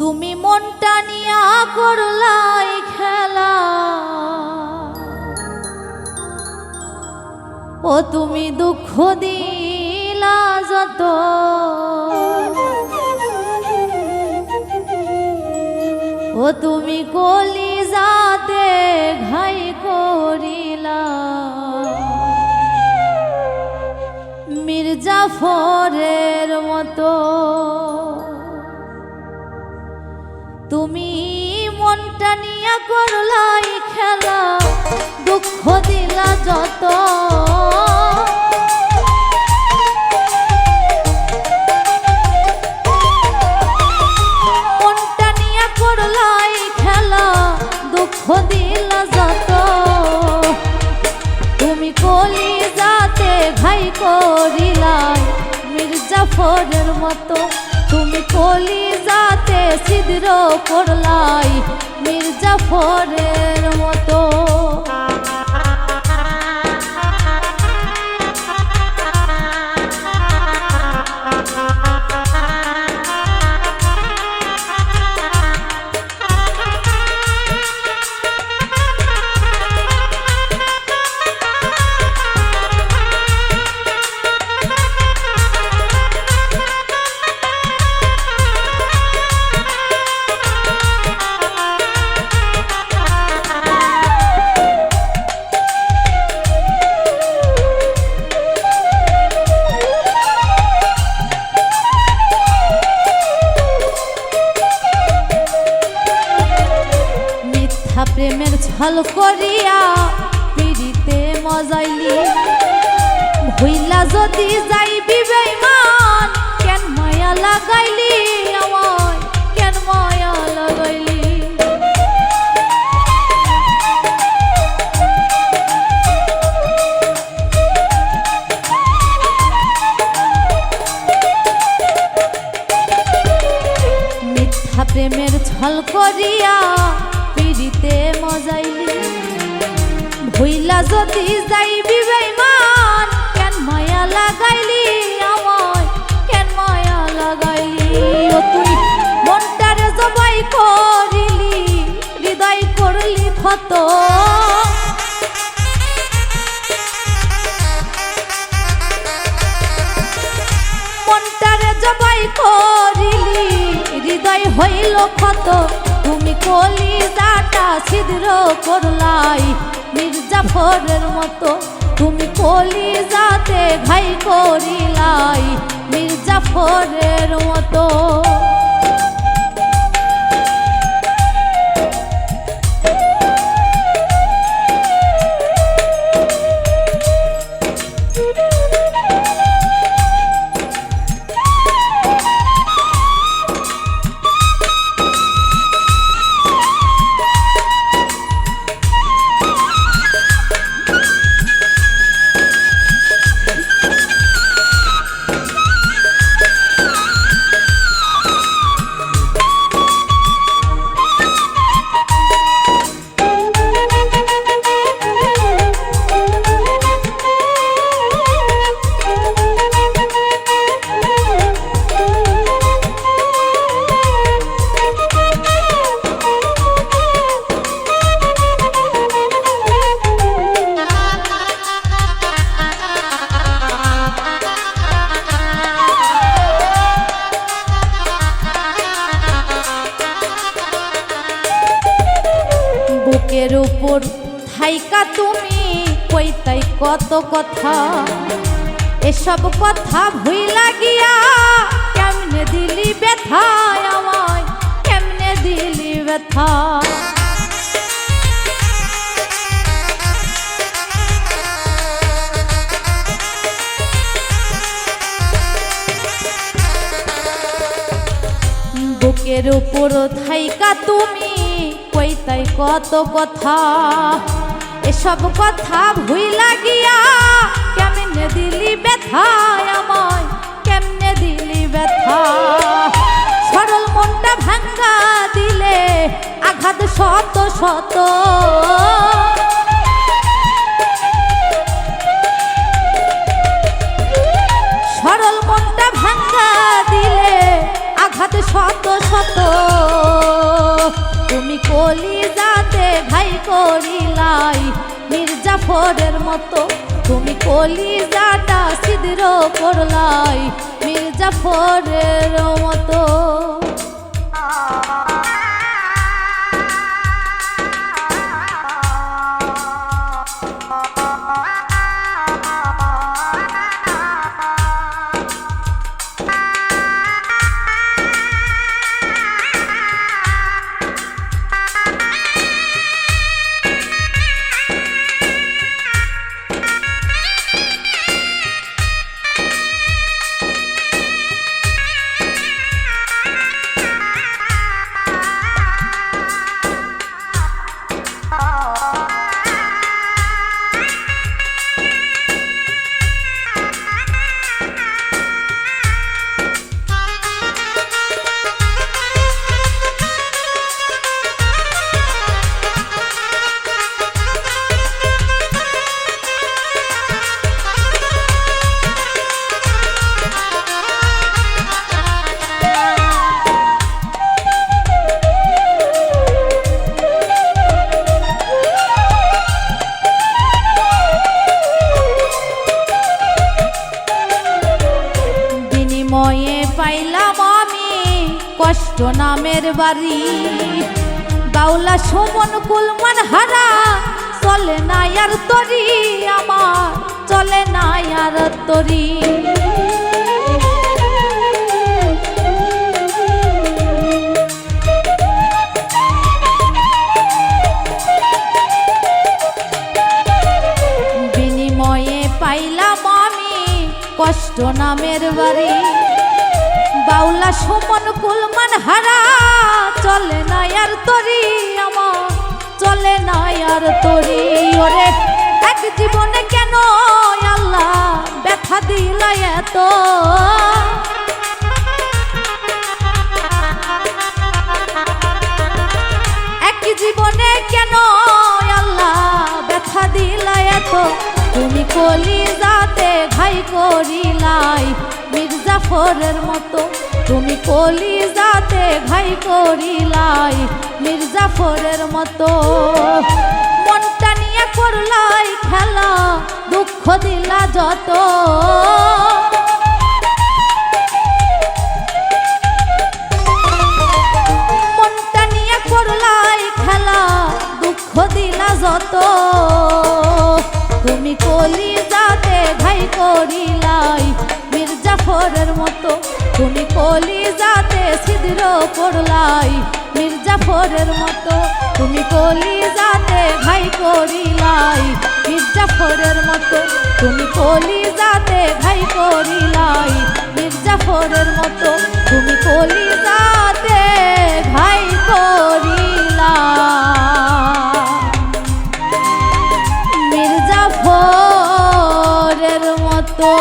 তুমি মনটা নিয়া করলাই খেলা, ও তুমি দুঃখ দিলা যত, ও তুমি কলিজাতে ঘাই করিলা মির্জাফরের মতো। তুমি মনটা নিয়া করলাই খেলা, দুঃখ দিলা যত, মনটা নিয়া করলাই খেলা, দুঃখ দিলা যত, তুমি কলিজাতে ঘাই করিলাই মির্জাফরের মতো। তুমি কলিজাতে ছিদ্র করলাই মির্জাফরের মতো। প্রেমের ছল করিয়া পিড়িতে মজাইলি, ভইলা যদি যাইবি বেঈমান, কেন মায়া লাগাইলি আমায়, কেন মায়া লাগাইলি। মিথ্যা প্রেমের ছল করিয়া পিড়িতে মজাইলি, ভইলা যদি যাইবি বেঈমান, কেন মায়া লাগাইলি আমায়, কেন মায়া লাগাইলি। ও তুই মনটারে জবাই করিলি, হৃদয় করলি ক্ষত, মনটারে জবাই করিলি, হৃদয় হইল ক্ষত। তুমি কলিজাটা ছিদ্র করলাই মির্জাফরের মতো, তুমি কলিজাতে ঘাই করিলাই মির্জাফরের মতো। বুকের উপর থাইকা তুমি কইতাই কত কথা, এসব কথা ভুইলা গিয়া কেমনে দিলি ব্যথা আমায়, কেমনে দিলি ব্যথা। বুকের উপর থাইকা তুমি কইতাই কত কথা, এসব কথা ভুইলা গিয়া কেমনে দিলি ব্যথা আমায়, কেমনে দিলি ব্যথা। সরল মনটা ভাঙ্গা দিলে আঘাত শত শত, সরল মনটা ভাঙ্গা দিলে আঘাত শত শত। মির্জাফরের মতো তুমি কলিজাটা ছিদ্র করলাই মির্জাফরের মতো। পাইলাম আমি কষ্ট নামের বাড়ি, বাউলা সুমন কুলমান হারা চলে না আর তরি, আমার চলে না আর তরি। বিনিময়ে পাইলাম আমি কষ্ট নামের বাড়ি, বাউলা সুমন কুলমান হারা চলে না আর তরি, আমার চলে না আর তরি। ওরে এক জীবনে কেন আল্লাহ ব্যথা দিলা এত, এক জীবনে কেন আল্লাহ ব্যথা দিলা এত, তুমি কলিজাতে ঘাই করিলাই মির্জাফরের মতো, তুমি কলিজাতে ঘাই করিলাই মির্জাফরের মতো। মনটা নিয়ে করলাই খেলা, দুঃখ দিলা যত, মনটা নিয়ে করলাই খেলা, দুঃখ দিলা যত, তুমি কলিজাতে ঘাই করিলাই মির্জাফরের মতো, তুমি কলিজাতে ছিদ্র করলাই মির্জাফরের মতো, তুমি কলিজাতে ঘাই করিলাই মির্জাফরের মতো, তুমি কলিজাতে ঘাই করিলাই মির্জাফরের মতো, তুমি কলিজাতে ঘাই করিলাই মির্জাফরের মতো।